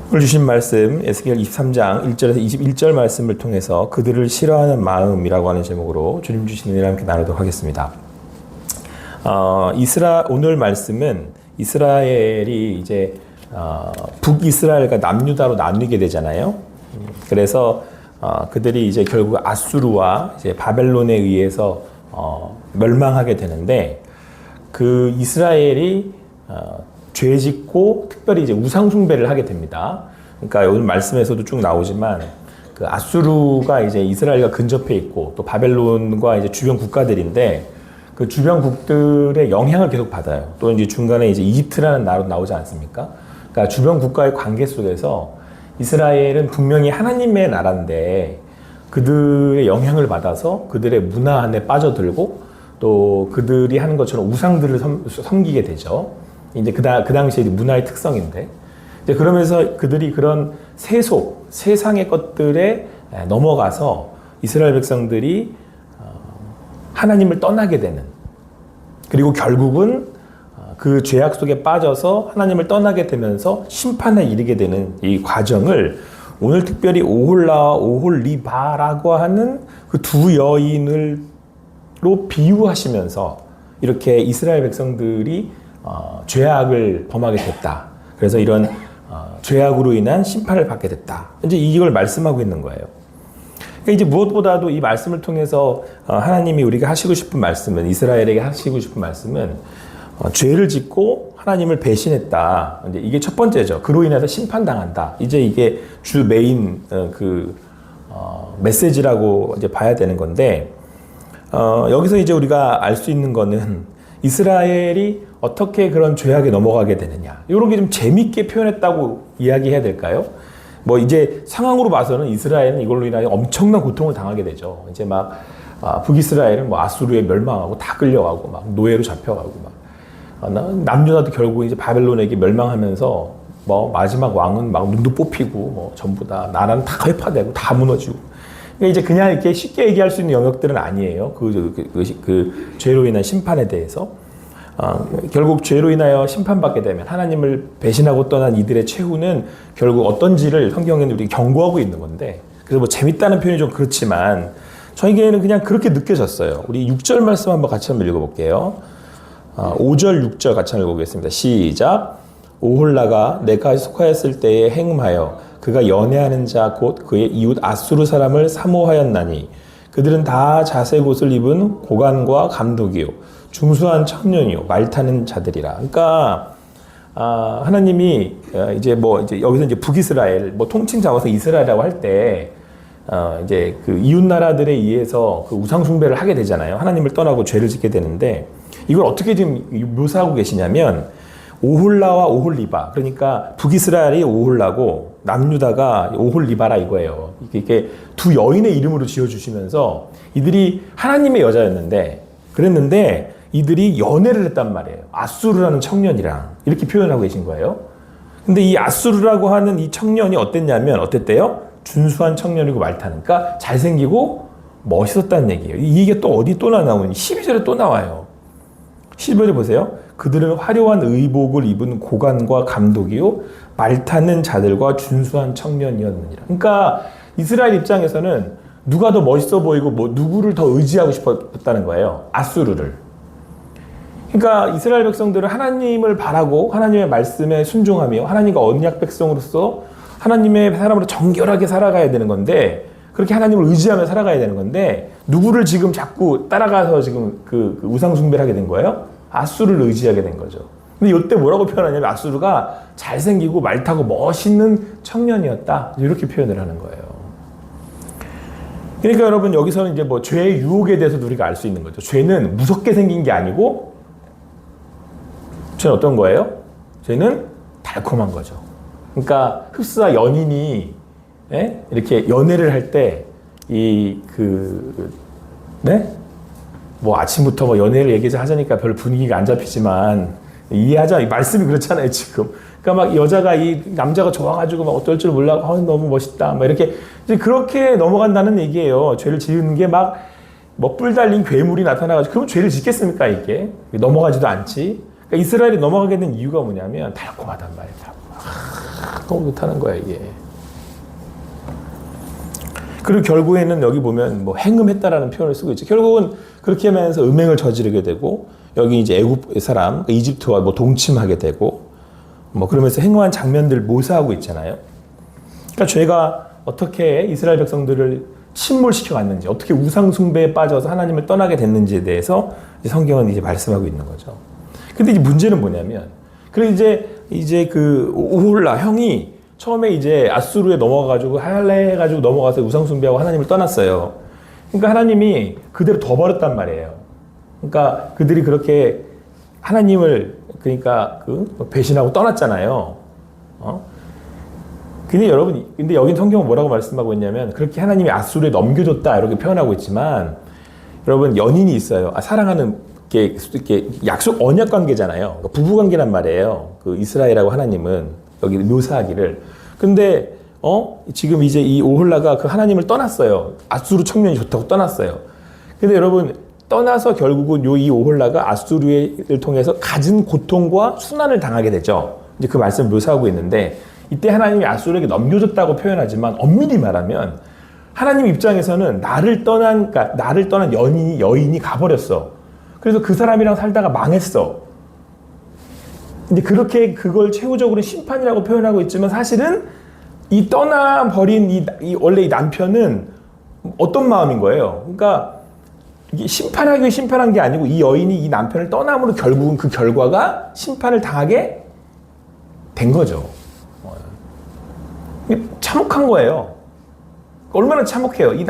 오늘 주신 말씀 에스겔 23장 1절에서 21절 말씀을 통해서 그들을 싫어하는 마음이라고 하는 제목으로 주님 주신 은혜를 함께 나누도록 하겠습니다. 오늘 말씀은 이스라엘이 이제 북이스라엘과 남유다로 나뉘게 되잖아요. 그래서 그들이 이제 결국 아수르와 이제 바벨론에 의해서 멸망하게 되는데 그 이스라엘이 죄짓고 특별히 이제 우상 숭배를 하게 됩니다. 그러니까 오늘 말씀에서도 쭉 나오지만 그 아수르가 이제 이스라엘과 근접해 있고 또 바벨론과 이제 주변 국가들인데 그 주변 국들의 영향을 계속 받아요. 또 이제 중간에 이제 이집트라는 나라도 나오지 않습니까? 그러니까 주변 국가의 관계 속에서 이스라엘은 분명히 하나님의 나라인데 그들의 영향을 받아서 그들의 문화 안에 빠져들고 또 그들이 하는 것처럼 우상들을 섬기게 되죠. 이제 그 당시에 문화의 특성인데, 이제 그러면서 그들이 그런 세상의 것들에 넘어가서 이스라엘 백성들이 하나님을 떠나게 되는, 그리고 결국은 그 죄악 속에 빠져서 하나님을 떠나게 되면서 심판에 이르게 되는 이 과정을 오늘 특별히 오홀라와 오홀리바라고 하는 그 두 여인으로 비유하시면서 이렇게 이스라엘 백성들이 죄악을 범하게 됐다. 그래서 이런 죄악으로 인한 심판을 받게 됐다. 이제 이걸 말씀하고 있는 거예요. 그러니까 이제 무엇보다도 이 말씀을 통해서 하나님이 우리가 하시고 싶은 말씀은, 이스라엘에게 하시고 싶은 말씀은 죄를 짓고 하나님을 배신했다. 이제 이게 첫 번째죠. 그로 인해서 심판당한다. 이제 이게 주 메인 메시지라고 이제 봐야 되는 건데, 여기서 이제 우리가 알 수 있는 거는 이스라엘이 어떻게 그런 죄악에 넘어가게 되느냐, 이런 게 좀 재밌게 표현했다고 이야기해야 될까요? 뭐 이제 상황으로 봐서는 이스라엘은 이걸로 인하여 엄청난 고통을 당하게 되죠. 이제 막 북이스라엘은 뭐 아수르에 멸망하고 다 끌려가고 막 노예로 잡혀가고 막 남유다도 결국 이제 바벨론에게 멸망하면서 뭐 마지막 왕은 막 눈도 뽑히고 뭐 전부 다 나라는 다 회파되고 다 무너지고. 그러니까 이제 그냥 이렇게 쉽게 얘기할 수 있는 영역들은 아니에요. 그 죄로 인한 심판에 대해서. 결국 죄로 인하여 심판받게 되면 하나님을 배신하고 떠난 이들의 최후는 결국 어떤지를 성경에는 우리 경고하고 있는 건데, 그래서 뭐 재밌다는 표현이 좀 그렇지만 저에게는 그냥 그렇게 느껴졌어요. 우리 6절 말씀 한번 같이 한번 읽어볼게요. 5절 6절 같이 한번 읽어보겠습니다. 시작. 오홀라가 내가 속하였을 때에 행음하여 그가 연애하는 자 곧 그의 이웃 아수르 사람을 사모하였나니 그들은 다 자색 옷을 입은 고관과 감독이요 중수한 청년이요 말타는 자들이라. 그러니까 하나님이 이제 여기서 이제 북이스라엘 뭐 통칭 잡아서 이스라엘이라고 할 때 이제 그 이웃 나라들에 의해서 그 우상 숭배를 하게 되잖아요. 하나님을 떠나고 죄를 짓게 되는데, 이걸 어떻게 지금 묘사하고 계시냐면 오홀라와 오홀리바, 그러니까 북이스라엘이 오홀라고 남유다가 오홀리바라 이거예요. 이게 두 여인의 이름으로 지어주시면서 이들이 하나님의 여자였는데, 그랬는데 이들이 연애를 했단 말이에요. 아수르라는 청년이랑 이렇게 표현하고 계신 거예요. 근데 이 아수르라고 하는 이 청년이 어땠대요? 준수한 청년이고 말타는, 그러니까 잘생기고 멋있었다는 얘기예요. 이게 또 어디 또 나오니? 12절에 또 나와요. 12절에 보세요. 그들은 화려한 의복을 입은 고관과 감독이요 말타는 자들과 준수한 청년이었느니라. 그러니까 이스라엘 입장에서는 누가 더 멋있어 보이고 뭐 누구를 더 의지하고 싶었다는 거예요. 아수르를. 그러니까 이스라엘 백성들은 하나님을 바라고 하나님의 말씀에 순종하며 하나님과 언약 백성으로서 하나님의 사람으로 정결하게 살아가야 되는 건데, 그렇게 하나님을 의지하며 살아가야 되는 건데, 누구를 지금 자꾸 따라가서 지금 그 우상 숭배를 하게 된 거예요? 아수르를 의지하게 된 거죠. 근데 이때 뭐라고 표현하냐면 아수르가 잘생기고 말타고 멋있는 청년이었다, 이렇게 표현을 하는 거예요. 그러니까 여러분, 여기서는 이제 뭐 죄의 유혹에 대해서도 우리가 알 수 있는 거죠. 죄는 무섭게 생긴 게 아니고, 죄는 어떤 거예요? 죄는 달콤한 거죠. 그러니까 흡스와 연인이 이렇게 연애를 할 때 뭐 아침부터 뭐 연애를 얘기하자니까 별 분위기가 안 잡히지만 이해하자. 말씀이 그렇잖아요, 지금. 그러니까 막 여자가 이 남자가 좋아가지고 막 어떨 줄 몰라고 너무 멋있다. 막 이렇게 이제 그렇게 넘어간다는 얘기예요. 죄를 지은 게 막 뭐 뿔 달린 괴물이 나타나가지고 그럼 죄를 짓겠습니까, 이게? 넘어가지도 않지. 그러니까 이스라엘이 넘어가게 된 이유가 뭐냐면 달콤하단 말이에요. 너무 못하는 거야 이게. 그리고 결국에는 여기 보면 뭐 행음했다라는 표현을 쓰고 있죠. 결국은 그렇게 하면서 음행을 저지르게 되고 여기 이제 애굽 사람 이집트와 뭐 동침하게 되고 뭐 그러면서 행음한 장면들 묘사하고 있잖아요. 그러니까 죄가 어떻게 이스라엘 백성들을 침몰시켜 갔는지, 어떻게 우상 숭배에 빠져서 하나님을 떠나게 됐는지에 대해서 이제 성경은 이제 말씀하고 있는 거죠. 근데 이제 문제는 뭐냐면, 그래서 이제 그 오홀라 형이 처음에 이제 아수르에 넘어가가지고 할례 해가지고 넘어가서 우상 숭배하고 하나님을 떠났어요. 그러니까 하나님이 그대로 둬버렸단 말이에요. 그러니까 그들이 그렇게 하나님을 그러니까 그 배신하고 떠났잖아요. 근데 여러분, 근데 여긴 성경은 뭐라고 말씀하고 있냐면 그렇게 하나님이 아수르에 넘겨줬다 이렇게 표현하고 있지만 여러분 연인이 있어요. 사랑하는 이렇게 약속 언약 관계잖아요. 부부 관계란 말이에요. 그 이스라엘하고 하나님은 여기 묘사하기를. 근데 지금 이제 이 오홀라가 그 하나님을 떠났어요. 아수르 청년이 좋다고 떠났어요. 근데 여러분 떠나서 결국은 이 오홀라가 아수르를 통해서 가진 고통과 순환을 당하게 되죠. 이제 그 말씀을 묘사하고 있는데 이때 하나님이 아수르에게 넘겨줬다고 표현하지만 엄밀히 말하면 하나님 입장에서는 나를 떠난 여인이 가버렸어. 그래서 그 사람이랑 살다가 망했어. 근데 그렇게 그걸 최후적으로 심판이라고 표현하고 있지만 사실은 이 떠나버린 원래 이 남편은 어떤 마음인 거예요. 그러니까 이게 심판한 게 아니고 이 여인이 이 남편을 떠남으로 결국은 그 결과가 심판을 당하게 된 거죠. 참혹한 거예요. 얼마나 참혹해요. 이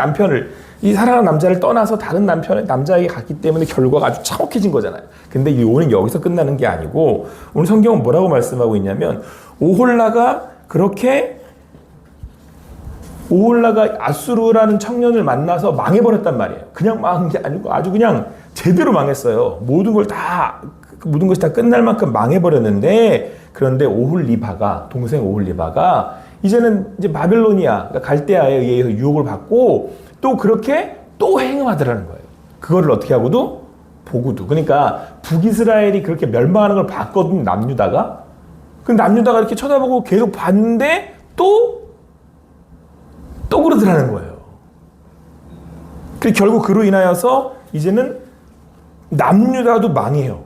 사랑하는 남자를 떠나서 다른 남자에게 갔기 때문에 결과가 아주 참혹해진 거잖아요. 근데 이 오는 여기서 끝나는 게 아니고 오늘 성경은 뭐라고 말씀하고 있냐면 오홀라가 아수르라는 청년을 만나서 망해버렸단 말이에요. 그냥 망한 게 아니고 아주 그냥 제대로 망했어요. 모든 것이 다 끝날 만큼 망해버렸는데 그런데 동생 오홀리바가 이제는 이제 바벨로니아, 그러니까 갈대아에 의해서 유혹을 받고 또 그렇게 또 행음하더라는 거예요. 그거를 어떻게 하고도 보고도. 그러니까 북이스라엘이 그렇게 멸망하는 걸 봤거든요, 남유다가. 그 남유다가 이렇게 쳐다보고 계속 봤는데 또 그러더라는 거예요. 그리고 결국 그로 인하여서 이제는 남유다도 망해요.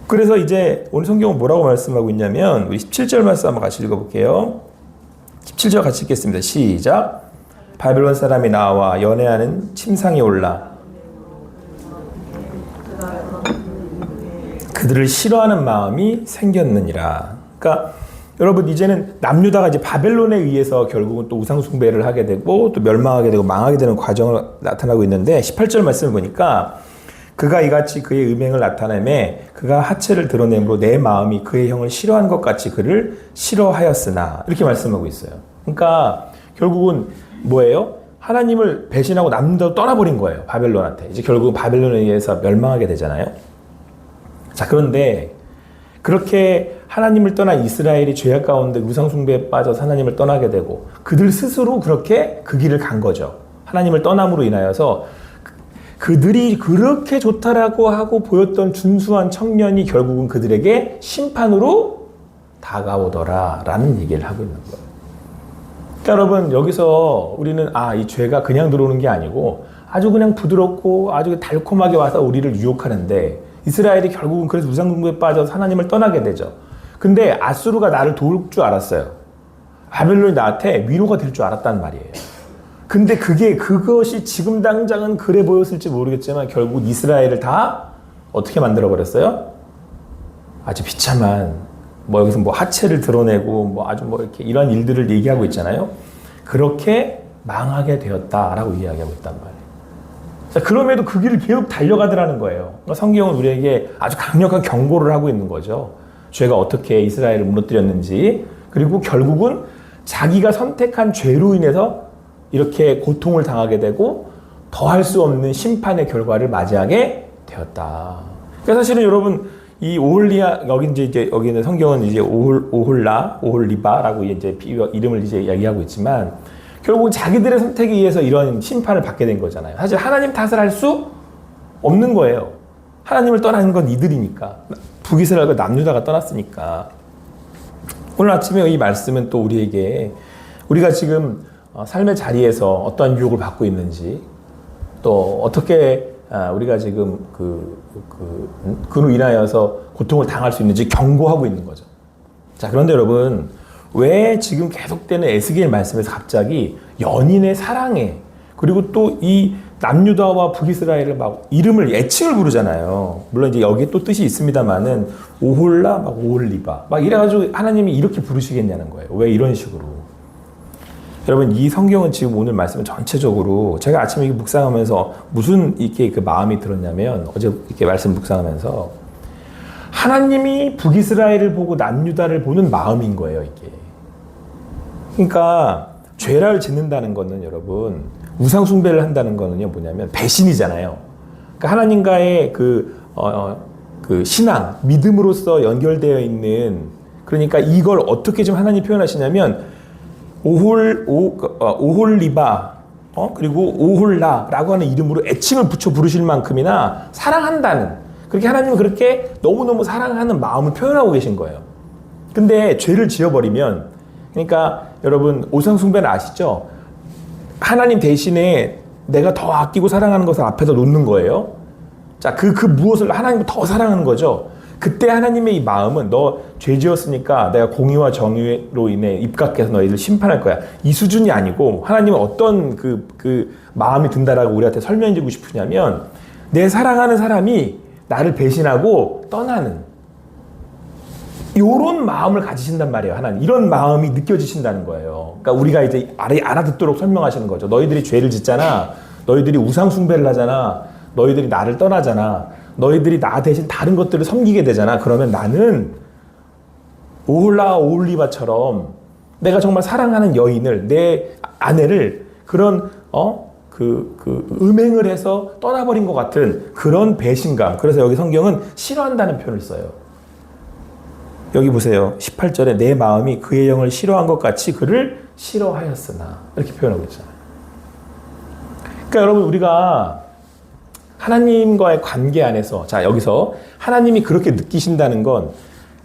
그래서 이제 오늘 성경은 뭐라고 말씀하고 있냐면 우리 17절 말씀 한번 같이 읽어볼게요. 17절 같이 읽겠습니다. 시작. 바벨론 사람이 나와 연애하는 침상에 올라 그들을 싫어하는 마음이 생겼느니라. 그러니까 여러분 이제는 남유다가 이제 바벨론에 의해서 결국은 또 우상 숭배를 하게 되고 또 멸망하게 되고 망하게 되는 과정을 나타나고 있는데 18절 말씀을 보니까 그가 이같이 그의 음행을 나타내매 그가 하체를 드러내므로 내 마음이 그의 형을 싫어한 것 같이 그를 싫어하였으나 이렇게 말씀하고 있어요. 그러니까 결국은 뭐예요? 하나님을 배신하고 남유다로 떠나버린 거예요. 바벨론한테. 이제 결국은 바벨론에 의해서 멸망하게 되잖아요. 자, 그런데 그렇게 하나님을 떠난 이스라엘이 죄악 가운데 우상 숭배에 빠져서 하나님을 떠나게 되고 그들 스스로 그렇게 그 길을 간 거죠. 하나님을 떠남으로 인하여서 그들이 그렇게 좋다라고 하고 보였던 준수한 청년이 결국은 그들에게 심판으로 다가오더라라는 얘기를 하고 있는 거예요. 그러니까 여러분 여기서 우리는 이 죄가 그냥 들어오는 게 아니고 아주 그냥 부드럽고 아주 달콤하게 와서 우리를 유혹하는데 이스라엘이 결국은 그래서 우상숭배에 빠져서 하나님을 떠나게 되죠. 근데 아수르가 나를 도울 줄 알았어요. 바벨론이 나한테 위로가 될 줄 알았단 말이에요. 근데 그것이 지금 당장은 그래 보였을지 모르겠지만 결국 이스라엘을 다 어떻게 만들어버렸어요? 아주 비참한 여기서 하체를 드러내고 아주 이렇게 이런 일들을 얘기하고 있잖아요. 그렇게 망하게 되었다라고 이야기하고 있단 말이에요. 자, 그럼에도 그 길을 계속 달려가더라는 거예요. 그러니까 성경은 우리에게 아주 강력한 경고를 하고 있는 거죠. 죄가 어떻게 이스라엘을 무너뜨렸는지, 그리고 결국은 자기가 선택한 죄로 인해서 이렇게 고통을 당하게 되고 더할 수 없는 심판의 결과를 맞이하게 되었다. 그러니까 사실은 여러분 이 여기는 성경은 이제 오홀리바라고 이제 이름을 이제 얘기하고 있지만 결국은 자기들의 선택에 의해서 이런 심판을 받게 된 거잖아요. 사실 하나님 탓을 할 수 없는 거예요. 하나님을 떠나는 건 이들이니까. 북이스라엘과 남유다가 떠났으니까. 오늘 아침에 이 말씀은 또 우리에게 우리가 지금 삶의 자리에서 어떠한 유혹을 받고 있는지 또 어떻게 우리가 지금 그로 인하여서 고통을 당할 수 있는지 경고하고 있는 거죠. 자, 그런데 여러분, 왜 지금 계속되는 에스겔 말씀에서 갑자기 연인의 사랑에 그리고 또 이 남유다와 북이스라엘을 막 이름을 애칭을 부르잖아요. 물론 이제 여기 또 뜻이 있습니다만은 오홀라 막 오홀리바 막 이래가지고 하나님이 이렇게 부르시겠냐는 거예요. 왜 이런 식으로? 여러분, 이 성경은 지금 오늘 말씀은 전체적으로 제가 아침에 묵상하면서 무슨 이렇게 그 마음이 들었냐면 어제 이렇게 말씀 묵상하면서 하나님이 북이스라엘을 보고 남유다를 보는 마음인 거예요, 이게. 그러니까 죄를 짓는다는 거는 여러분 우상 숭배를 한다는 거는요 뭐냐면 배신이잖아요. 그러니까 하나님과의 그 신앙, 믿음으로써 연결되어 있는, 그러니까 이걸 어떻게 좀 하나님 표현하시냐면 오홀리바 그리고 오홀라라고 하는 이름으로 애칭을 붙여 부르실 만큼이나 사랑한다는, 그렇게 하나님은 그렇게 너무너무 사랑하는 마음을 표현하고 계신 거예요. 근데 죄를 지어버리면, 그러니까 여러분 우상 숭배는 아시죠? 하나님 대신에 내가 더 아끼고 사랑하는 것을 앞에다 놓는 거예요. 자, 그 무엇을 하나님을 더 사랑하는 거죠. 그때 하나님의 이 마음은 너 죄 지었으니까 내가 공의와 정의로 인해 입각해서 너희를 심판할 거야. 이 수준이 아니고 하나님은 어떤 그 마음이 든다라고 우리한테 설명해 주고 싶으냐면 내 사랑하는 사람이 나를 배신하고 떠나는 이런 마음을 가지신단 말이에요. 하나님 이런 마음이 느껴지신다는 거예요. 그러니까 우리가 이제 알아듣도록 설명하시는 거죠. 너희들이 죄를 짓잖아. 너희들이 우상 숭배를 하잖아. 너희들이 나를 떠나잖아. 너희들이 나 대신 다른 것들을 섬기게 되잖아. 그러면 나는 오홀라 오홀리바처럼 내가 정말 사랑하는 여인을, 내 아내를 그런 음행을 해서 떠나버린 것 같은 그런 배신감. 그래서 여기 성경은 싫어한다는 표현을 써요. 여기 보세요. 18절에 내 마음이 그의 영을 싫어한 것 같이 그를 싫어하였으나 이렇게 표현하고 있잖아요. 그러니까 여러분, 우리가 하나님과의 관계 안에서, 자, 여기서 하나님이 그렇게 느끼신다는 건,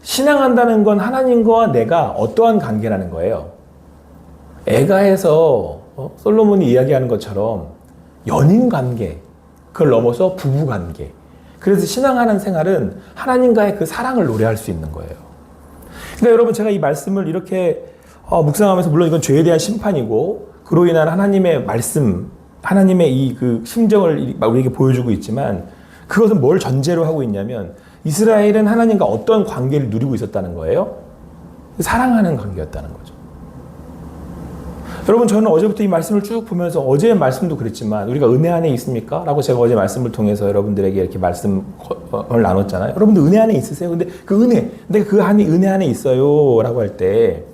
신앙한다는 건 하나님과 내가 어떠한 관계라는 거예요. 에가에서 솔로몬이 이야기하는 것처럼 연인 관계, 그걸 넘어서 부부 관계. 그래서 신앙하는 생활은 하나님과의 그 사랑을 노래할 수 있는 거예요. 그러니까 여러분, 제가 이 말씀을 이렇게 묵상하면서, 물론 이건 죄에 대한 심판이고 그로 인한 하나님의 말씀, 하나님의 이 그 심정을 우리에게 보여주고 있지만, 그것은 뭘 전제로 하고 있냐면 이스라엘은 하나님과 어떤 관계를 누리고 있었다는 거예요? 사랑하는 관계였다는 거죠. 여러분, 저는 어제부터 이 말씀을 쭉 보면서, 어제의 말씀도 그랬지만 우리가 은혜 안에 있습니까? 라고 제가 어제 말씀을 통해서 여러분들에게 이렇게 말씀을 나눴잖아요. 여러분들 은혜 안에 있으세요? 근데 그 은혜, 내가 그 은혜 안에 있어요 라고 할 때,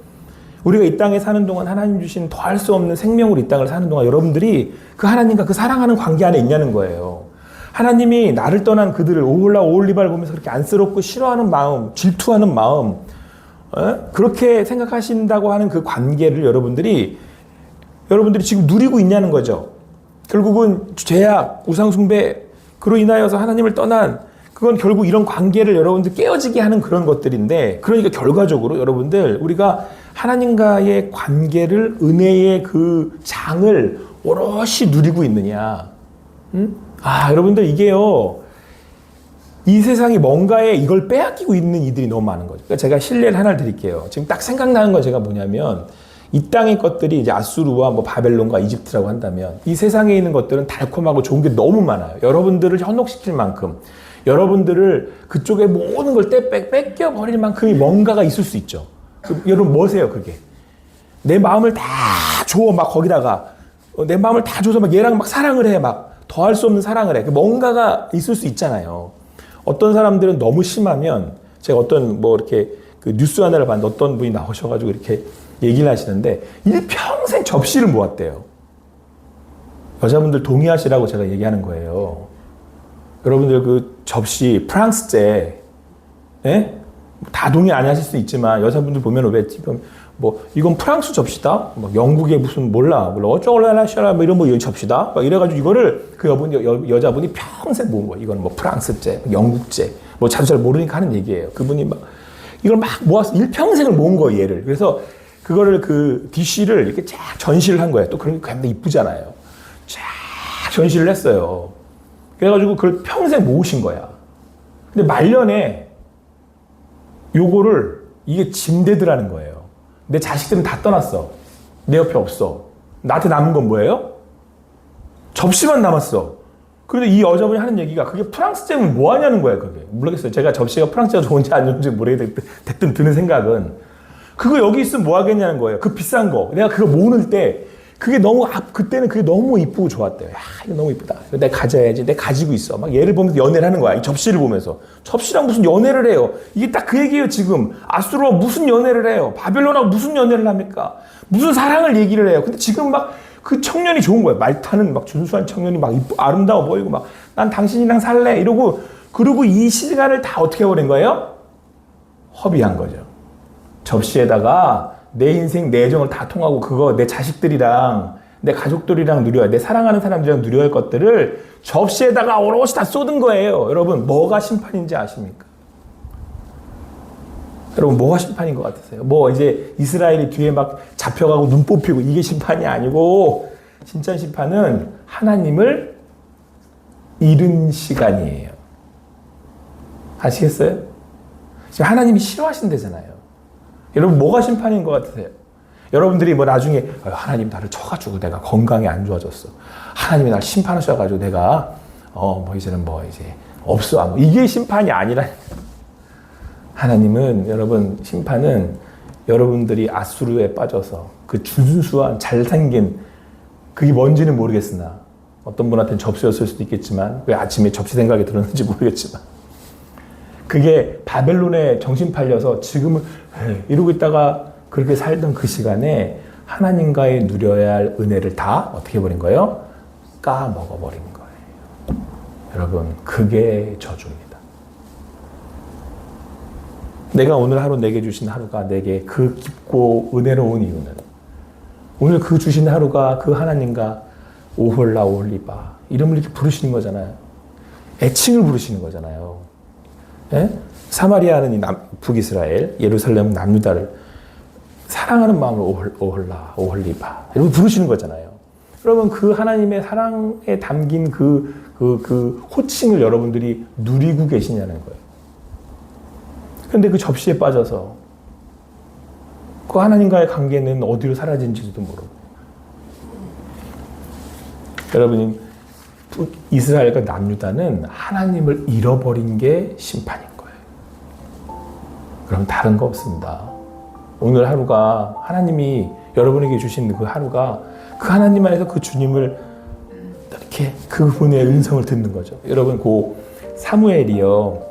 우리가 이 땅에 사는 동안 하나님 주신 더할 수 없는 생명으로 이 땅을 사는 동안 여러분들이 그 하나님과 그 사랑하는 관계 안에 있냐는 거예요. 하나님이 나를 떠난 그들을 오홀라 오홀리바를 보면서 그렇게 안쓰럽고 싫어하는 마음, 질투하는 마음, 그렇게 생각하신다고 하는 그 관계를 여러분들이 지금 누리고 있냐는 거죠. 결국은 죄악, 우상숭배, 그로 인하여서 하나님을 떠난, 그건 결국 이런 관계를 여러분들 깨어지게 하는 그런 것들인데, 그러니까 결과적으로 여러분들, 우리가 하나님과의 관계를, 은혜의 그 장을 오롯이 누리고 있느냐. 여러분들, 이게요, 이 세상이 뭔가에 이걸 빼앗기고 있는 이들이 너무 많은 거죠. 그러니까 제가 실례를 하나를 드릴게요. 지금 딱 생각나는 건 제가 뭐냐면, 이 땅의 것들이 이제 아수르와 뭐 바벨론과 이집트라고 한다면, 이 세상에 있는 것들은 달콤하고 좋은 게 너무 많아요. 여러분들을 현혹시킬 만큼, 여러분들을 그쪽에 모든 걸 뺏겨버릴 만큼이 뭔가가 있을 수 있죠. 여러분, 뭐세요, 그게? 내 마음을 다 줘, 막 거기다가. 내 마음을 다 줘서 막 얘랑 막 사랑을 해, 막. 더할 수 없는 사랑을 해. 뭔가가 있을 수 있잖아요. 어떤 사람들은 너무 심하면, 제가 어떤 뭐 이렇게 그 뉴스 하나를 봤는데 어떤 분이 나오셔가지고 이렇게 얘기를 하시는데, 일평생 접시를 모았대요. 여자분들 동의하시라고 제가 얘기하는 거예요. 여러분들 그 접시, 프랑스제, 예? 다 동의 안 하실 수 있지만, 여자분들 보면 왜 지금 뭐 이건 프랑스 접시다, 뭐 영국의 무슨 몰라 어쩌고라샤라 뭐 이런 뭐 접시다, 막 이래가지고 이거를 그 여자분이 평생 모은 거예요. 이건 뭐 프랑스제, 영국제, 뭐 자주 잘 모르니까 하는 얘기예요. 그분이 막 이걸 막 모아서 일평생을 모은 거예요, 얘를. 그래서 그거를 그 DC를 이렇게 쫙 전시를 한 거예요. 또 그런 게 굉장히 이쁘잖아요. 쫙 전시를 했어요. 그래가지고 그걸 평생 모으신 거야. 근데 말년에 요거를 이게 짐대더라는 거예요. 내 자식들은 다 떠났어. 내 옆에 없어. 나한테 남은 건 뭐예요? 접시만 남았어. 그런데 이 여자분이 하는 얘기가 그게 프랑스 잼은 뭐 하냐는 거예요, 그게. 모르겠어요. 제가 접시가 프랑스가 좋은지 안 좋은지 모르겠든 드는 생각은 그거 여기 있으면 뭐 하겠냐는 거예요. 그 비싼 거. 내가 그거 모을 때 그게 너무 그때는 그게 너무 이쁘고 좋았대요. 야, 이거 너무 이쁘다. 이거 내가 가져야지. 내가 가지고 있어. 막 얘를 보면서 연애를 하는 거야. 이 접시를 보면서. 접시랑 무슨 연애를 해요. 이게 딱 그 얘기예요, 지금. 아수르와 무슨 연애를 해요. 바벨론하고 무슨 연애를 합니까? 무슨 사랑을 얘기를 해요. 근데 지금 막 그 청년이 좋은 거예요. 말타는 막 준수한 청년이 막 아름다워 보이고 막 난 당신이랑 살래 이러고 그리고 이 시간을 다 어떻게 해버린 거예요? 허비한 거죠. 접시에다가 내 인생, 내 애정을 다 통하고 그거 내 자식들이랑 내 가족들이랑 누려야 내 사랑하는 사람들이랑 누려야 할 것들을 접시에다가 오롯이 다 쏟은 거예요. 여러분 뭐가 심판인지 아십니까? 여러분 뭐가 심판인 것 같으세요? 뭐 이제 이스라엘이 뒤에 막 잡혀가고 눈 뽑히고 이게 심판이 아니고 진짜 심판은 하나님을 잃은 시간이에요. 아시겠어요? 지금 하나님이 싫어하신대잖아요. 여러분 뭐가 심판인 것 같으세요? 여러분들이 뭐 나중에 하나님 나를 쳐가지고 내가 건강이 안 좋아졌어. 하나님이 날 심판하셔가지고 내가 뭐 이제는 뭐 이제 없어. 이게 심판이 아니라 하나님은 여러분 심판은 여러분들이 아수르에 빠져서 그 준수한 잘생긴 그게 뭔지는 모르겠으나 어떤 분한테는 접시였을 수도 있겠지만 왜 아침에 접시 생각이 들었는지 모르겠지만 그게 바벨론에 정신 팔려서 지금은 이러고 있다가 그렇게 살던 그 시간에 하나님과의 누려야 할 은혜를 다 어떻게 해버린 거예요? 까먹어버린 거예요. 여러분 그게 저주입니다. 내가 오늘 하루 내게 주신 하루가 내게 그 깊고 은혜로운 이유는 오늘 그 주신 하루가 그 하나님과 오홀라 오홀리바 이름을 이렇게 부르시는 거잖아요. 애칭을 부르시는 거잖아요. 예? 사마리아는 이 북이스라엘, 예루살렘은 남유다를 사랑하는 마음으로 오홀라 오홀리바 이렇게 부르시는 거잖아요. 여러분 그 하나님의 사랑에 담긴 그 호칭을 여러분들이 누리고 계시냐는 거예요. 근데 그 접시에 빠져서 그 하나님과의 관계는 어디로 사라진지도 모르고 여러분이 이스라엘과 남유다는 하나님을 잃어버린 게 심판인 거예요. 그럼 다른 거 없습니다. 오늘 하루가 하나님이 여러분에게 주신 그 하루가 그 하나님 안에서 그 주님을 이렇게 그분의 음성을 듣는 거죠. 여러분 그 사무엘이요.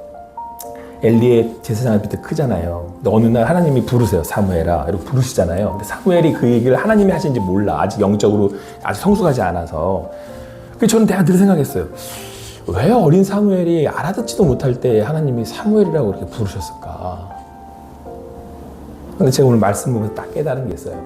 엘리의 제사장 앞에 크잖아요. 근데 어느 날 하나님이 부르세요. 사무엘아. 이렇게 부르시잖아요. 근데 사무엘이 그 얘기를 하나님이 하신지 몰라. 아직 영적으로 아직 성숙하지 않아서. 그래서 저는 내가 늘 생각했어요. 왜 어린 사무엘이 알아듣지도 못할 때 하나님이 사무엘이라고 이렇게 부르셨을까? 근데 제가 오늘 말씀 보면서 딱 깨달은 게 있어요.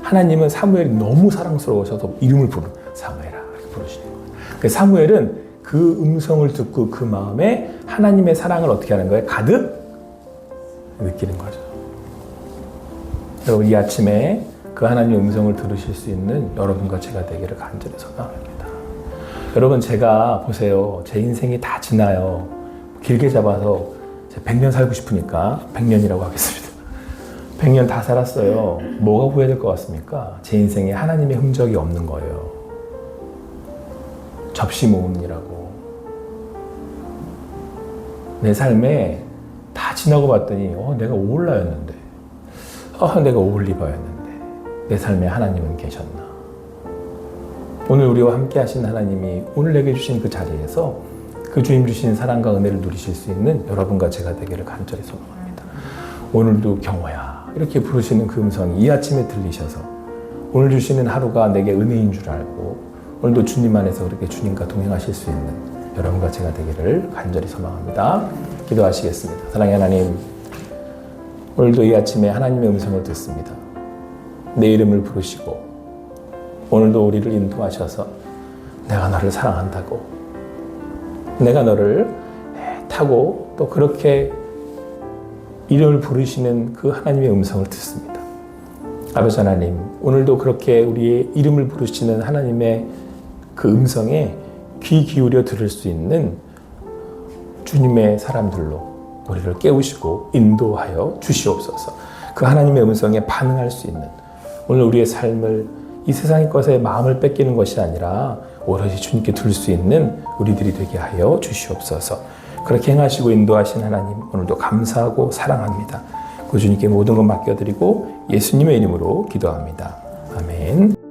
하나님은 사무엘이 너무 사랑스러우셔서 이름을 사무엘아 이렇게 부르시는 거예요. 그래서 사무엘은 그 음성을 듣고 그 마음에 하나님의 사랑을 어떻게 하는 거예요? 가득 느끼는 거죠. 여러분 이 아침에 그 하나님의 음성을 들으실 수 있는 여러분과 제가 되기를 간절히 소망합니다. 여러분 제가 보세요. 제 인생이 다 지나요. 길게 잡아서 100년 살고 싶으니까 100년이라고 하겠습니다. 100년 다 살았어요. 뭐가 후회될 것 같습니까? 제 인생에 하나님의 흔적이 없는 거예요. 접시 모음이라고. 내 삶에 다 지나고 봤더니 내가 오홀라였는데 내가 오홀리바였는데 내 삶에 하나님은 계셨나. 오늘 우리와 함께 하신 하나님이 오늘 내게 주신 그 자리에서 그 주님 주신 사랑과 은혜를 누리실 수 있는 여러분과 제가 되기를 간절히 소망합니다. 오늘도 경호야 이렇게 부르시는 그 음성이 이 아침에 들리셔서 오늘 주시는 하루가 내게 은혜인 줄 알고 오늘도 주님 안에서 그렇게 주님과 동행하실 수 있는 여러분과 제가 되기를 간절히 소망합니다. 기도하시겠습니다. 사랑의 하나님, 오늘도 이 아침에 하나님의 음성을 듣습니다. 내 이름을 부르시고 오늘도 우리를 인도하셔서 내가 너를 사랑한다고 내가 너를 타고 또 그렇게 이름을 부르시는 그 하나님의 음성을 듣습니다. 아버지 하나님, 오늘도 그렇게 우리의 이름을 부르시는 하나님의 그 음성에 귀 기울여 들을 수 있는 주님의 사람들로 우리를 깨우시고 인도하여 주시옵소서. 그 하나님의 음성에 반응할 수 있는, 오늘 우리의 삶을 이 세상의 것에 마음을 뺏기는 것이 아니라 오롯이 주님께 둘 수 있는 우리들이 되게 하여 주시옵소서. 그렇게 행하시고 인도하신 하나님, 오늘도 감사하고 사랑합니다. 그 주님께 모든 것 맡겨드리고 예수님의 이름으로 기도합니다. 아멘.